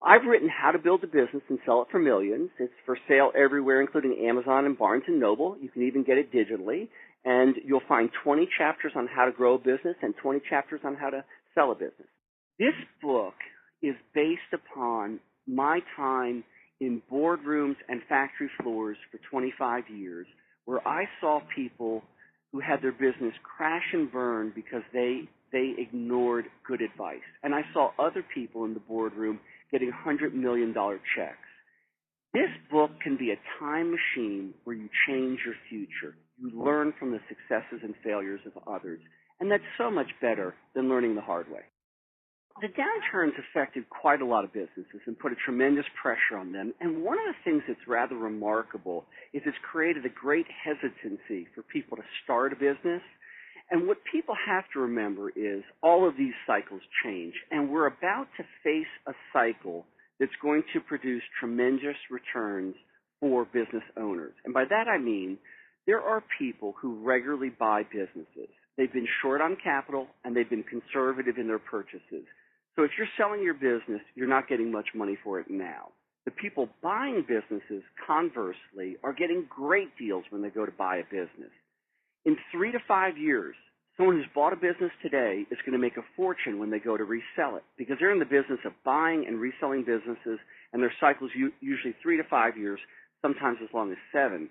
I've written How to Build a Business and Sell It for Millions. It's for sale everywhere, including Amazon and Barnes & Noble. You can even get it digitally. And you'll find 20 chapters on how to grow a business and 20 chapters on how to sell a business. This book is based upon my time in boardrooms and factory floors for 25 years, where I saw people who had their business crash and burn because they ignored good advice. And I saw other people in the boardroom getting $100 million checks. This book can be a time machine where you change your future. You learn from the successes and failures of others. And that's so much better than learning the hard way. The downturns affected quite a lot of businesses and put a tremendous pressure on them. And one of the things that's rather remarkable is it's created a great hesitancy for people to start a business. And what people have to remember is all of these cycles change. And we're about to face a cycle that's going to produce tremendous returns for business owners. And by that I mean there are people who regularly buy businesses. They've been short on capital and they've been conservative in their purchases. So if you're selling your business, you're not getting much money for it now. The people buying businesses, conversely, are getting great deals when they go to buy a business. In 3 to 5 years, someone who's bought a business today is going to make a fortune when they go to resell it because they're in the business of buying and reselling businesses, and their cycles usually 3 to 5 years, sometimes as long as 7.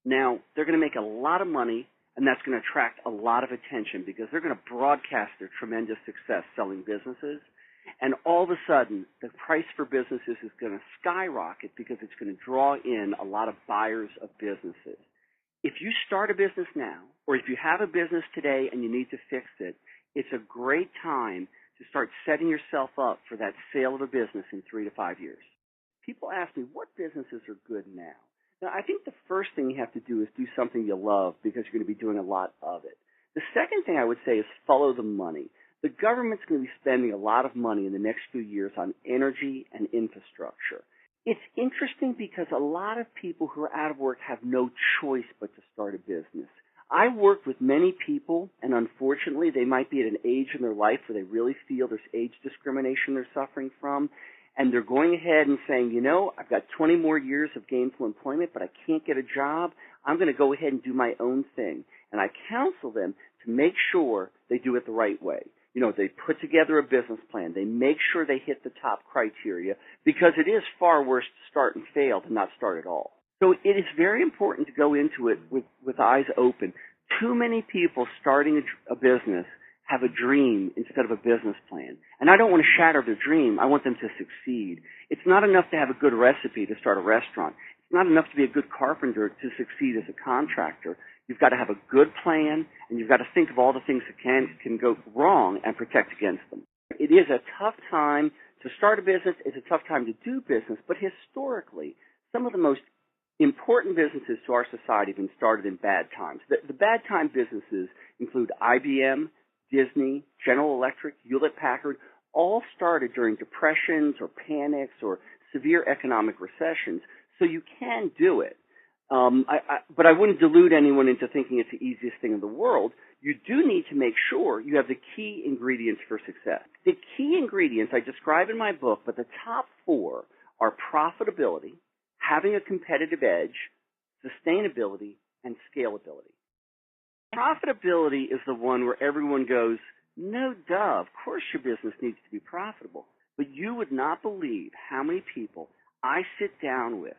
Now, they're going to make a lot of money, and that's going to attract a lot of attention because they're going to broadcast their tremendous success selling businesses. And all of a sudden, the price for businesses is going to skyrocket because it's going to draw in a lot of buyers of businesses. If you start a business now, or if you have a business today and you need to fix it, it's a great time to start setting yourself up for that sale of a business in 3 to 5 years. People ask me, what businesses are good now? Now, I think the first thing you have to do is do something you love because you're going to be doing a lot of it. The second thing I would say is follow the money. The government's going to be spending a lot of money in the next few years on energy and infrastructure. It's interesting because a lot of people who are out of work have no choice but to start a business. I work with many people, and unfortunately, they might be at an age in their life where they really feel there's age discrimination they're suffering from, and they're going ahead and saying, you know, I've got 20 more years of gainful employment, but I can't get a job. I'm going to go ahead and do my own thing. And I counsel them to make sure they do it the right way. You know, they put together a business plan. They make sure they hit the top criteria because it is far worse to start and fail than not start at all. So it is very important to go into it with eyes open. Too many people starting a business have a dream instead of a business plan. And I don't want to shatter their dream. I want them to succeed. It's not enough to have a good recipe to start a restaurant. It's not enough to be a good carpenter to succeed as a contractor. You've got to have a good plan, and you've got to think of all the things that can go wrong and protect against them. It is a tough time to start a business. It's a tough time to do business. But historically, some of the most important businesses to our society have been started in bad times. The bad time businesses include IBM, Disney, General Electric, Hewlett-Packard, all started during depressions or panics or severe economic recessions. So you can do it. But I wouldn't delude anyone into thinking it's the easiest thing in the world. You do need to make sure you have the key ingredients for success. The key ingredients I describe in my book, but the top 4 are profitability, having a competitive edge, sustainability, and scalability. Profitability is the one where everyone goes, no duh, of course your business needs to be profitable. But you would not believe how many people I sit down with,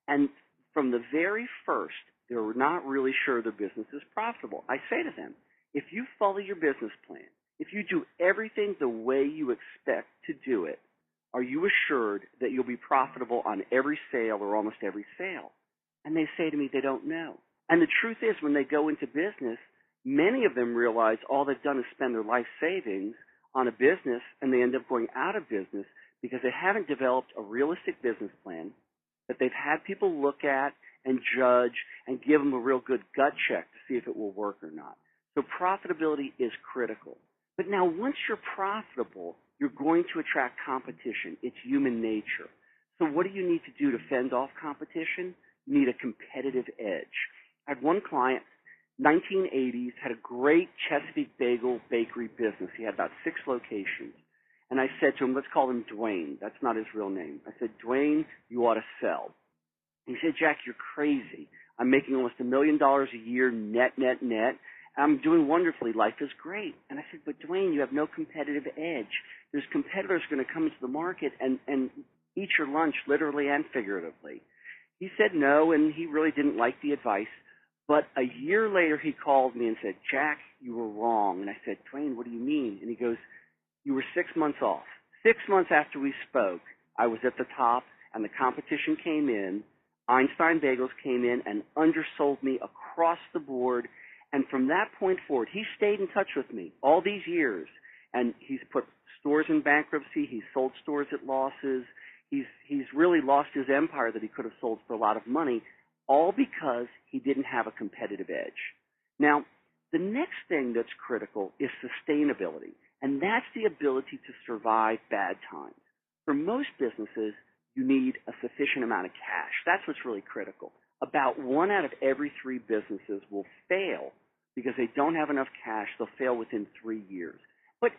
and from the very first, they're not really sure their business is profitable. I say to them, if you follow your business plan, if you do everything the way you expect to do it, are you assured that you'll be profitable on every sale or almost every sale? And they say to me they don't know. And the truth is, when they go into business, many of them realize all they've done is spend their life savings on a business, and they end up going out of business because they haven't developed a realistic business plan that they've had people look at and judge and give them a real good gut check to see if it will work or not. So profitability is critical. But now once you're profitable, you're going to attract competition. It's human nature. So what do you need to do to fend off competition? You need a competitive edge. I had one client, 1980s, had a great Chesapeake bagel bakery business. He had about 6 locations. And I said to him, let's call him Dwayne. That's not his real name. I said, Dwayne, you ought to sell. He said, Jack, you're crazy. I'm making almost $1 million a year net. I'm doing wonderfully. Life is great. And I said, but Dwayne, you have no competitive edge. There's competitors going to come into the market and eat your lunch literally and figuratively. He said no, and he really didn't like the advice. But a year later, he called me and said, Jack, you were wrong. And I said, Dwayne, what do you mean? And he goes, you were 6 months off. 6 months after we spoke, I was at the top, and the competition came in. Einstein Bagels came in and undersold me across the board. And from that point forward, he stayed in touch with me all these years. And he's put stores in bankruptcy. He's sold stores at losses. He's really lost his empire that he could have sold for a lot of money, all because he didn't have a competitive edge. Now, the next thing that's critical is sustainability, and that's the ability to survive bad times. For most businesses, you need a sufficient amount of cash. That's what's really critical. About 1 out of every 3 businesses will fail because they don't have enough cash. They'll fail within 3 years. But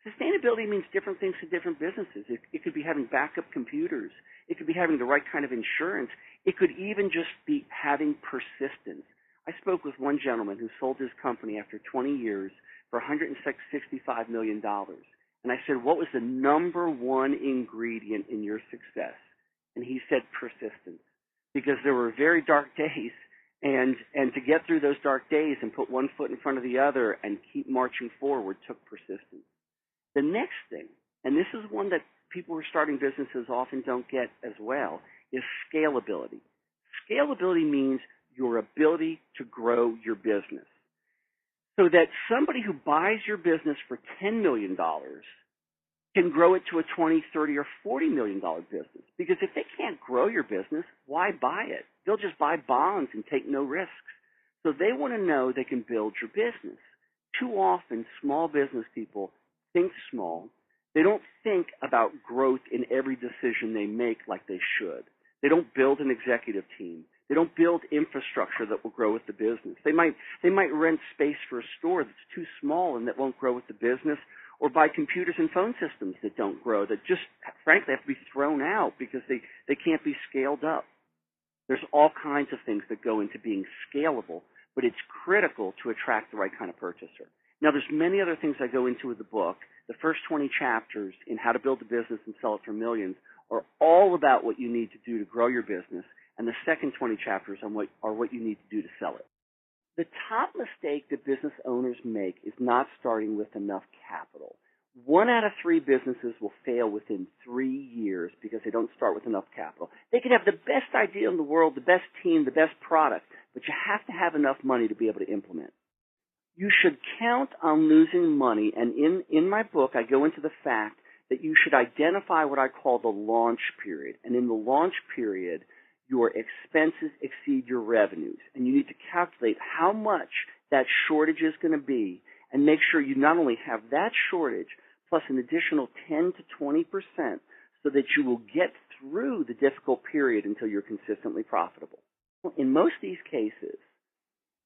sustainability means different things to different businesses. It could be having backup computers. It could be having the right kind of insurance. It could even just be having persistence. I spoke with one gentleman who sold his company after 20 years for $165 million. And I said, what was the number one ingredient in your success? And he said persistence. Because there were very dark days, and to get through those dark days and put one foot in front of the other and keep marching forward took persistence. The next thing, and this is one that people who are starting businesses often don't get as well, is scalability. Scalability means your ability to grow your business. So that somebody who buys your business for $10 million can grow it to a $20, $30, or $40 million business. Because if they can't grow your business, why buy it? They'll just buy bonds and take no risks. So they want to know they can build your business. Too often, small business people think small. They don't think about growth in every decision they make like they should. They don't build an executive team. They don't build infrastructure that will grow with the business. They might rent space for a store that's too small and that won't grow with the business, or buy computers and phone systems that don't grow, that just, frankly, have to be thrown out because they can't be scaled up. There's all kinds of things that go into being scalable, but it's critical to attract the right kind of purchaser. Now, there's many other things I go into with the book. The first 20 chapters in how to build a business and sell it for millions are all about what you need to do to grow your business, and the second 20 chapters are what you need to do to sell it. The top mistake that business owners make is not starting with enough capital. 1 out of 3 businesses will fail within 3 years because they don't start with enough capital. They can have the best idea in the world, the best team, the best product, but you have to have enough money to be able to implement. You should count on losing money, and in my book I go into the fact that you should identify what I call the launch period. And in the launch period, your expenses exceed your revenues, and you need to calculate how much that shortage is going to be and make sure you not only have that shortage plus an additional 10 to 20% so that you will get through the difficult period until you're consistently profitable. In most of these cases,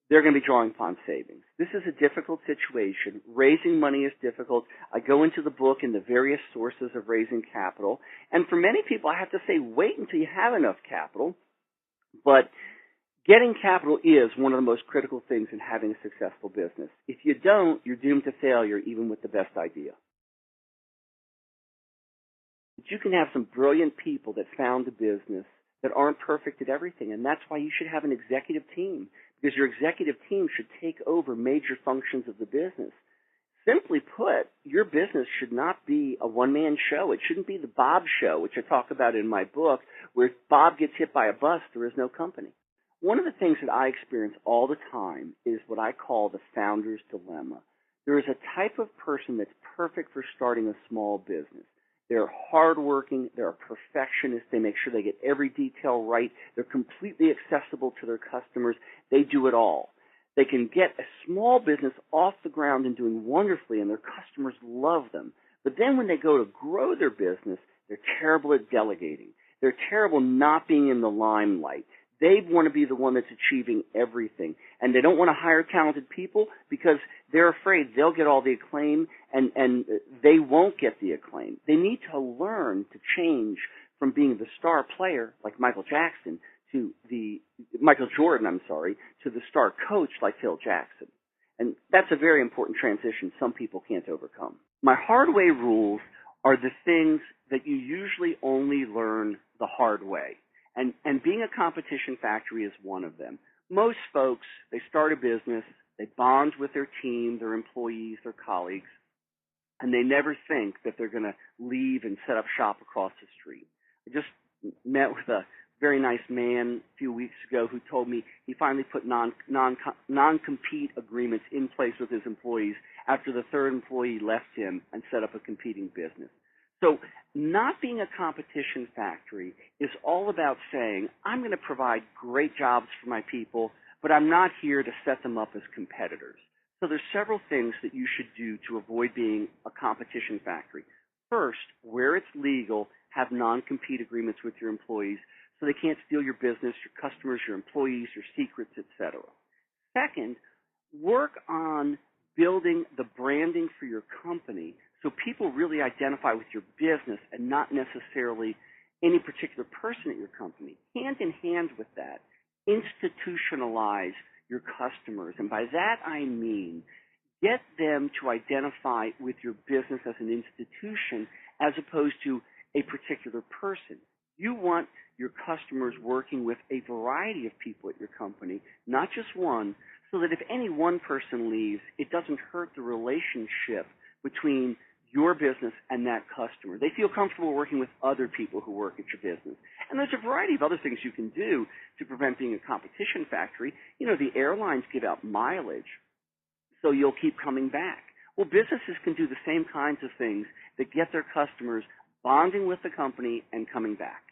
they're going to be drawing upon savings. This is a difficult situation. Raising money is difficult. I go into the book in the various sources of raising capital. And for many people, I have to say, wait until you have enough capital. But getting capital is one of the most critical things in having a successful business. If you don't, you're doomed to failure even with the best idea. But you can have some brilliant people that found a business that aren't perfect at everything, and that's why you should have an executive team, because your executive team should take over major functions of the business. Simply put, your business should not be a one-man show. It shouldn't be the Bob show, which I talk about in my book, where if Bob gets hit by a bus, there is no company. One of the things that I experience all the time is what I call the founder's dilemma. There is a type of person that's perfect for starting a small business. They're hardworking. They're a perfectionist. They make sure they get every detail right. They're completely accessible to their customers. They do it all. They can get a small business off the ground and doing wonderfully, and their customers love them. But then when they go to grow their business, they're terrible at delegating. They're terrible not being in the limelight. They want to be the one that's achieving everything. And they don't want to hire talented people because they're afraid they'll get all the acclaim and they won't get the acclaim. They need to learn to change from being the star player like Michael Jordan, to the star coach like Phil Jackson. And that's a very important transition some people can't overcome. My hard way rules are the things that you usually only learn the hard way. And being a competition factory is one of them. Most folks, they start a business, they bond with their team, their employees, their colleagues, and they never think that they're going to leave and set up shop across the street. I just met with a very nice man a few weeks ago who told me he finally put non-compete agreements in place with his employees after the third employee left him and set up a competing business. So not being a competition factory is all about saying, I'm going to provide great jobs for my people, but I'm not here to set them up as competitors. So there's several things that you should do to avoid being a competition factory. First, where it's legal, have non-compete agreements with your employees so they can't steal your business, your customers, your employees, your secrets, etc. Second, work on building the branding for your company so people really identify with your business and not necessarily any particular person at your company. Hand in hand with that, institutionalize your customers. And by that I mean get them to identify with your business as an institution as opposed to a particular person. You want your customers working with a variety of people at your company, not just one, so that if any one person leaves, it doesn't hurt the relationship between your business and that customer. They feel comfortable working with other people who work at your business. And there's a variety of other things you can do to prevent being a competition factory. You know, the airlines give out mileage, so you'll keep coming back. Well, businesses can do the same kinds of things that get their customers bonding with the company and coming back.